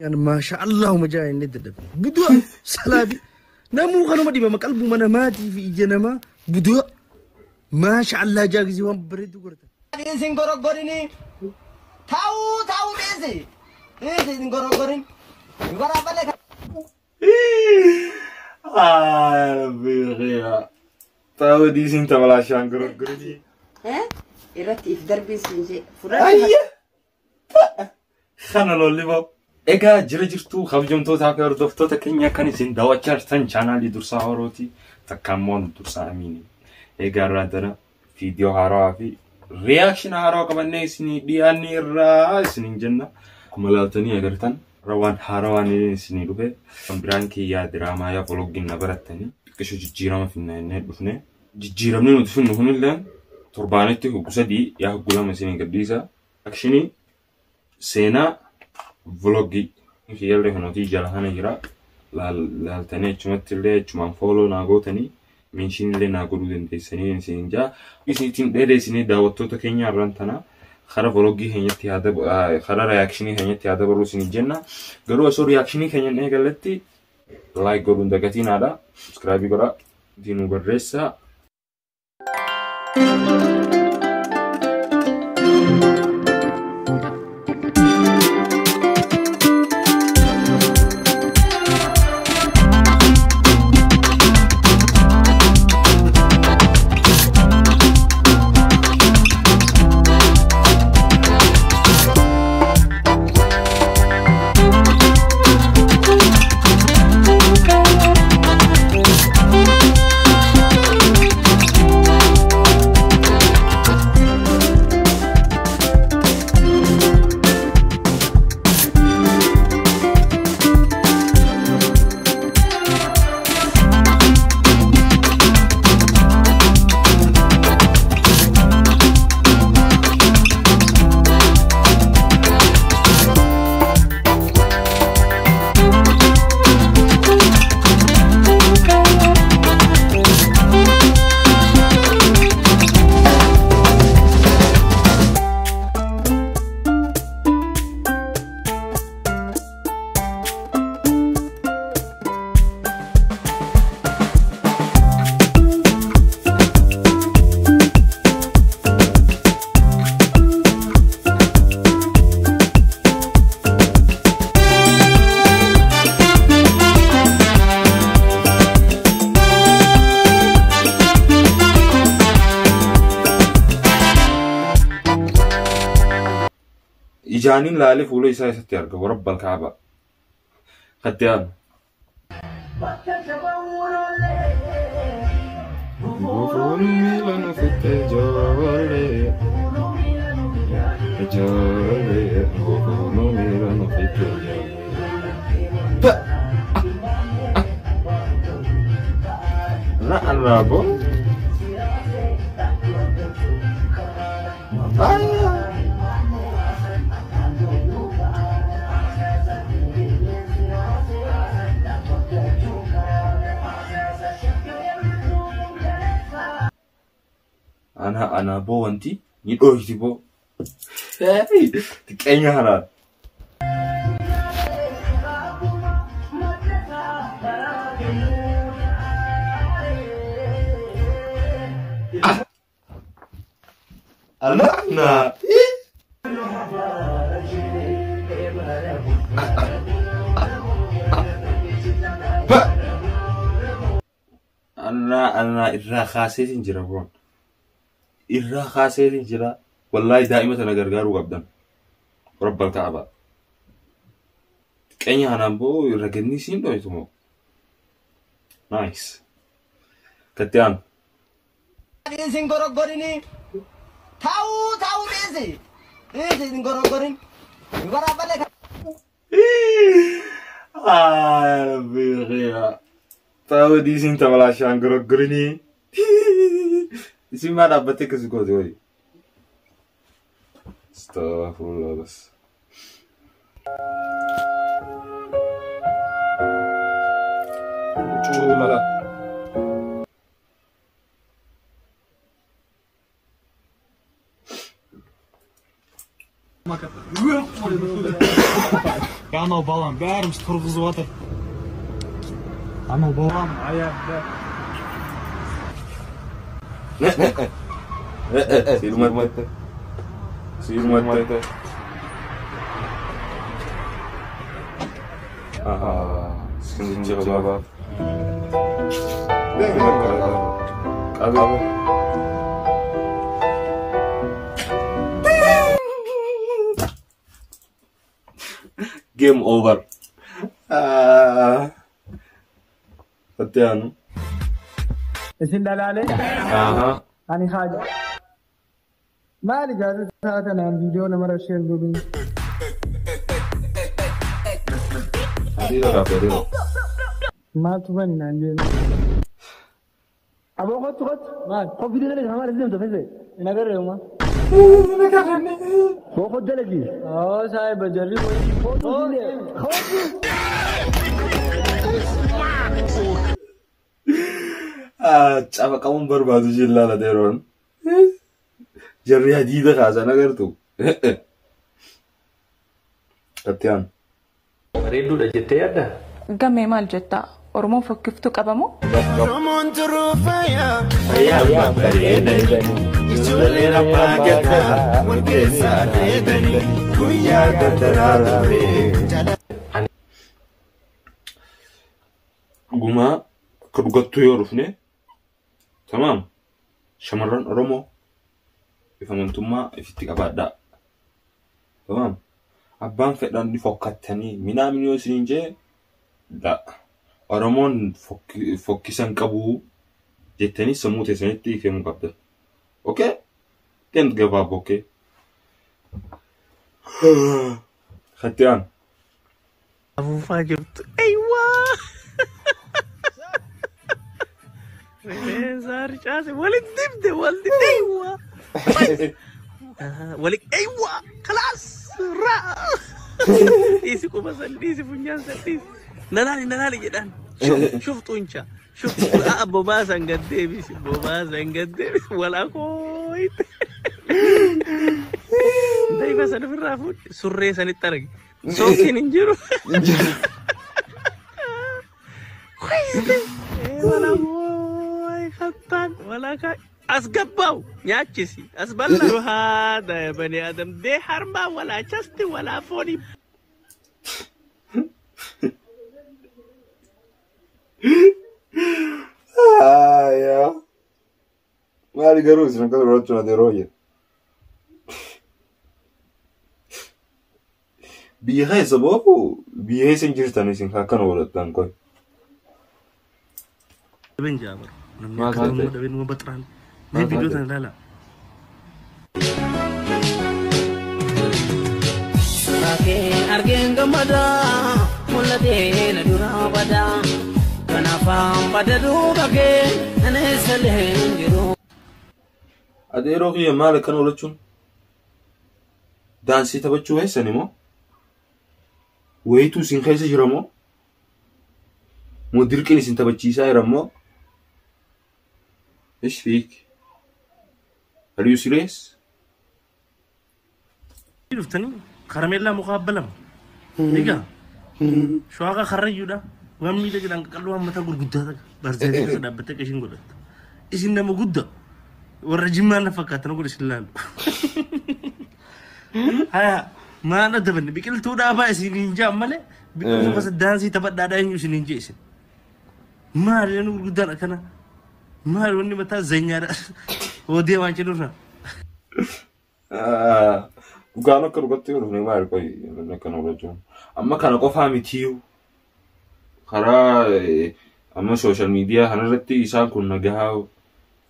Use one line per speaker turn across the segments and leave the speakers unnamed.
يعني ما شاء الله ما جاي ندلب بدو سلابي نمو خنو ما دي ما قلبو ما ماتي في جنما بدو ما شاء الله جاك زي وان بريد قرت
دين سينغورو غوريني تاو ميزي ايه سينغورو غورين غورا بالك
يا ربي غيا تاو دي سين تبلا شانغورو غوريني
ها يرتي في دربي سينجي
ايه خانا لولي باب ايغا جرجرتو خبجمتو تاكر دفتو تكنيا كان سين داوچار تن چانالي درسا هوروتي تكامون درسا اميني ايغا رادنا فيديو هارافي رياكشن هارو كبني سني دياني را سنين جنة كمالاتني اغرتن روان هارواني سني دوبه برانكي يا دراما يا فلوجين نبرتني كشو جيرام في النت بفنه جيرام نو دفن هون لان تربانتي وقصدي يا غلام سنين قديسا اكشني سينا فلوجي في يلي هنوتي جالهانا جرا لا تاني چمتلي چمان فولو ناغوتني منشين اللي ناقولوا دين سنين سنجا يسنتين ده سنين دعوتو تكينيا رانتنا خرا فلوجي هنيتي هذا خرا رياكشني هنيتي هذا برو سنين جنة قالوا أسور رياكشني هنيا نيجالتي لايك قولون دكتين هذا سبسكرايب قرا دينو بريسا جانين لالي فولو يساي ستيارك ورب الكعبة ختيان لا الرابو أنا بو أنتي يدوه تبو تكأني هرا أنا أنا الرخاصة تنجربون الرخاصة تنجرا والله دائما تنقرقارو قبضا رب الكعبة كأني أنا بو يرقدني سين دو يتمو نايس كتيان
دين سينغورو غوريني تاو ميزي ايه سينغورو غورين غورا بالك
يا ربي غيا تاو دي سين تبلا شانغورو غوريني اسمي ما دابتك زغودي استغفر الله بس لا
Ana balam, bərimiz turğuzu atır. Ana balam, ayaqda.
Silmette. Silmette. Aha, sıkıntı cevap. Ne kadar? Abi. Game over. Hatiyan.
Isin dalale?
Aha.
Ani haja. Mali gaza sata na video na mara share gobe.
Adiro rapero.
Ma tu bani na nje. Abo kot. Ma, ko video le hamare zim to fese. Ina kar rahe ho ma. Ina kar rahe ne. Ko khud lagi. Oh sahib jarri ko le.
Caba kamu berbatu jilla la deron. Jarri hadida khaza nagar tu. Hatiyan.
Bareedu da jettee adda.
Gammee maal jetta? Oromoon fokkiftuu qabamoo?
Gumaa akka dhugattuu yoo dhufne tamam shamarran Oromoo ifamantummaa ifitti qabaadhaa. Tamam abbaan fedhan ni fokkattanii minaamin yoo isin jee da Oromoon fokkisan qabu jettanii sammuu teessanitti ifeemuu qabda. Okay? Kent gabaab okay? Hatiyan.
Afuufaa jirtu. Eywaa! Saari caase waliin dibde waldi eywaa! Waliin eywaa! Kalaas! Raa! Dhiisi quba san dhiisi funyaan san dhiisi. Nanaani jedhaan. Shuftu incha. Shuftu bobaa san gad deebisi. Bobaa san gad deebisi. Walaa kooyite. Daiba sana ofirraa fuudhi. Surree sanitti argi. Sookiin hin jiru. Qoyiste. Walaa kooy kattaan. Walaa kaay. As gabbaawu nyaachisi. As bal'aa. Haadha bani Adam. Dee harmaa walaa chasti walaa foonii.
Ya. Mari garu isin akka rocho na deroye. Bihe sababu bihe sen jirtan isin hakan oladtan koy.
Ben Jabar. Nama kamu dah ben ngobatran. Ni video tan lala.
Makin argen gamada mulade na durabada. Kanafam pada dugage ane salen jiru.
Adero ki mala kan olachun. Dansi tabachu hai sanimo. Waitu sin khaisa jiramo. Mudir ke sin tabachisa iramo. ايش فيك؟ Are you serious?
شفتني كراميلا مقابلة ديكا شو هذا خرج ده وامي ده كده قالوا هم تقول قدّا برزاز كده بتك إيش نقول إيش إنما قدّا والرجيم أنا فكرت نقول إيش اللال ها ما أنا دبني بيكل تودا أبا إيش نينجا ماله بيكل بس دانسي تبى دادا إيش نينجا إيش ما أنا نقول قدّا كنا ما أنا متى زينيارا ودي ما تشلونا
Gano kan gotti uru ne mar koy ne kan olajon amma kana ko fami tiyu khara amma social media hanarati isan kun nagahaw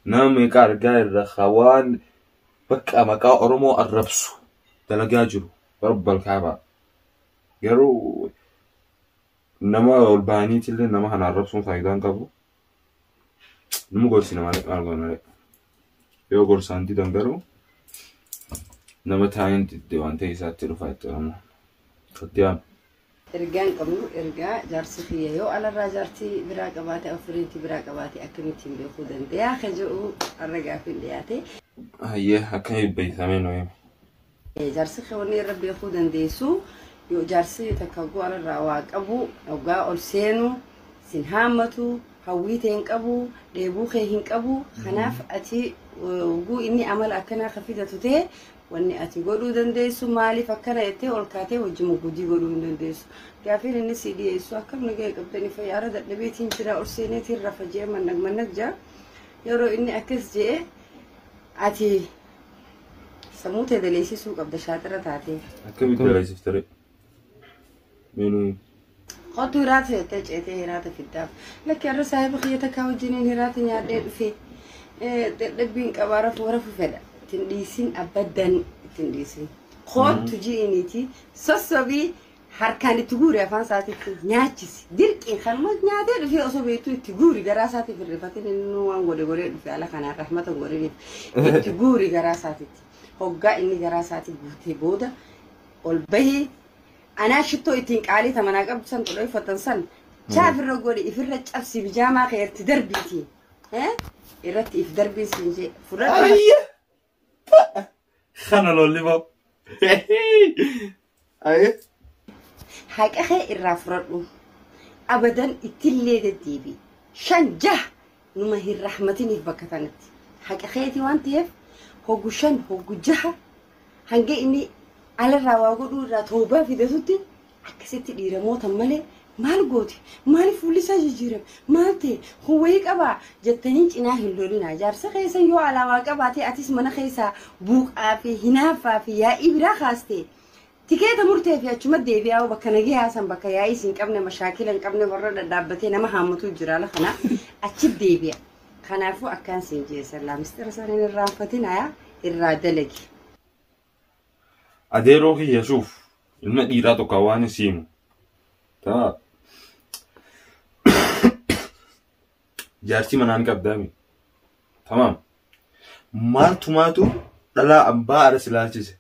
name kar gair khawan bakka maka oromo arrabsu talagajuru rabbal kaaba garu nama albani tille nama hanarrabsu faydan qabu numu gorsina malgona yo gorsanti dangaru nama taa'in wanta isaatti dhufaatti oromoo Hatiyan.
Ergaan qabnu ergaa jaarsi kiyya yoo alarraa jaartii biraa qabaate afuriitti biraa qabaate akkamittiin beekuu danda'a kan jedhu har'a gaafiin dhiyaate.
Hayyee akka beekamee nooyee.
Jaarsi kiyya wanni irra beekuu dandeessu yoo jaarsi takka goala raawaa qabu ogaa ol seenu sin haamatu hawwiiteen qabu deebuu kee hin qabu kanaaf ati ugu inni amala akkana khafidatu ta'e wanni ati godhuu dandeessu maaliif akkana jettee ol kaatee wajjin gudii godhuu dandeessu gaafin inni si dhiyeessu akkam nagee qabdanii fayyaara dadhabeetiin jira ol seeneetiin rafa jee mannag jaa yeroo inni akkas jee ati sammuu ta'e daleessisuu qabda shaaxira taatee
akkamitti daleessiftare meenuu
قد هراته تجئت هراته في الداب لك يا رسائل بخيتك كوجنين هراته نادين في دبين كبارف ورف فدا تنديسين أبدا تنديسين خود تجينيتي سوسبي حركان تجوري أفان ساتي نياتشي ديرك إن خلمت نيادين في أصوبيتو تجوري جراساتي في الرفاتين إنه وان غوري في على خنا رحمة غوري تجوري جراساتي هوجا إني جراساتي بوتي بودا والبهي أنا شتو إتينك علي ثمنا قبل سنة طلعي فتنسن شاف الرجولي يفرج أبسي بجامع خير تدربيتي ها يرتي في دربي سنجي فرج
خنا لولي باب أيه
هاك أخي الرافرد أبدا إتلي الديبي شنجه نما هي الرحمتين بكتنت هاك أخيتي وانتيف هو شن هو جه هنجي إني على الرواقود راتوبة في دسوتي أكسيت ديرموت مالي مال قوتي مال فوليسا جيرم مالتي هو هيك أبا جتنيج إناه اللولينا جارس خيسا يو على واقباتي أتيس من خيسا بوق في هنا في يا إبرا خاستي تكيت مرتي في أشمت ديبيا وبكنجيها سام بكياي سين قبل مشاكل قبل مرة دابتين ما همتو جرالة خنا أشيب ديبيا خنا فو أكان سينجي سلام مسترسلين الرامفتين يا الرادلك
adeeroo kiyya suuf ilma dhiiraa tokko waan isiimu taa jaartii manaan qabdaami tamam maaltumaatu dhalaa abbaa aras ilaalchise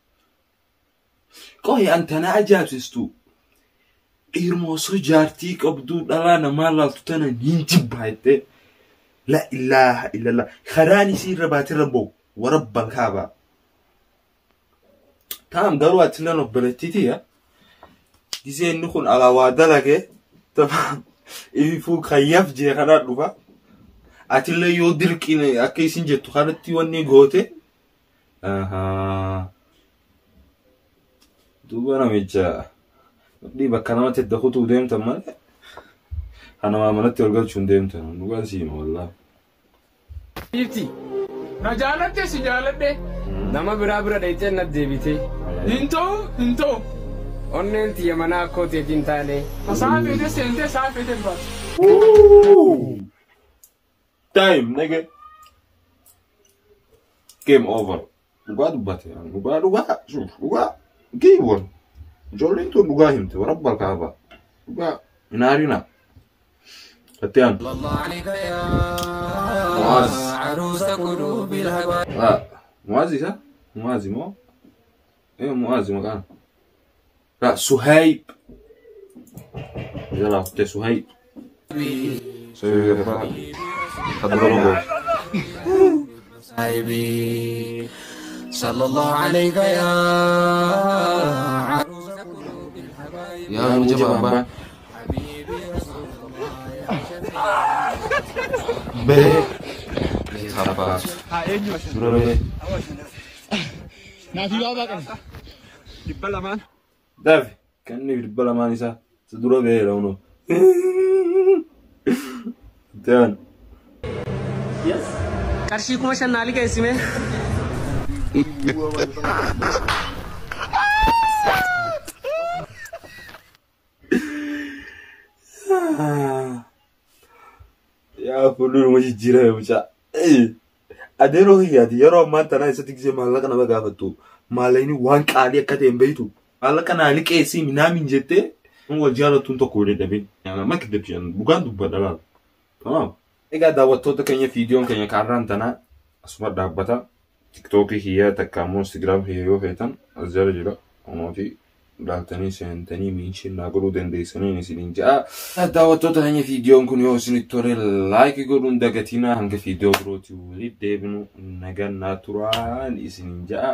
qohi antana ajaa'ibsistu dhiirmoosoo jaartii qabduu dhalaa namaa laaltu tana niin jibbaa jettee la ilaaha illallah karaan isii irra baatirra bo'u warabbal kaabaa تام قالوا أتلنا بلتيتيا ديزين نكون على وادلك تمام يفوق خياف جي خنات لفا أتلا يودرك إن أكيسين جت خانتي وني غوتي دوبنا ميجا دي بكلامات الدخوت وديم تمام أنا ما منت يرجع شون ديم تمام نقول سيم والله
يفتي نجالت سجالت nama bira dayte na debite hinto onnen ti yamana ko te dintale asabe de sente sabe de bas
time nigga game overugadu bate uga شوف uga game جولينتو uga himte ورب الكعبة uga نارينا اتيان الله عليك يا عروس قلوب الهوى موازي صح؟ موازي مو؟ ايه موازي مكان لا سهيب يلا اختي سهيب
صاحبي صلى الله عليك يا عروس قلوب الحبايب يا مجبا حبيبي خلاص
نافي بابا كان دبلمان
دافي كاني دبلمان يسا تدرو به لونو دان
يس كرشي كما شنالي كاسمه
يا فلول ماشي جيره يا بچا adeeroo hiyyaati yeroo ammaan tanaa isatti gisee maallaqa nama gaafattu maallayni waan qaalii akka ta'e hin beektu maallaqa naa liqeessii minaamin jettee wal jaalattuun tokko waliin dhabeen makki dabshan bugaan dubbadha laala tamaam egaa daawwattoota keenya viidiyoon keenya kaarraan tanaa asuma dhaabbata tiktookii hiyyaa takka ammoo instagiraam hiyyaa yoo feetan as jala jira onooti laaltanii seentanii miinshin naa godhuu dandeessaniin isiniin ja'a daawwattoota keenya viidiyoon kun yoo isinitti tole laayikii godhuun dagatinaa hanga viidiyoo birootii walitti deebinu nagaan naa turaan isiniin ja'a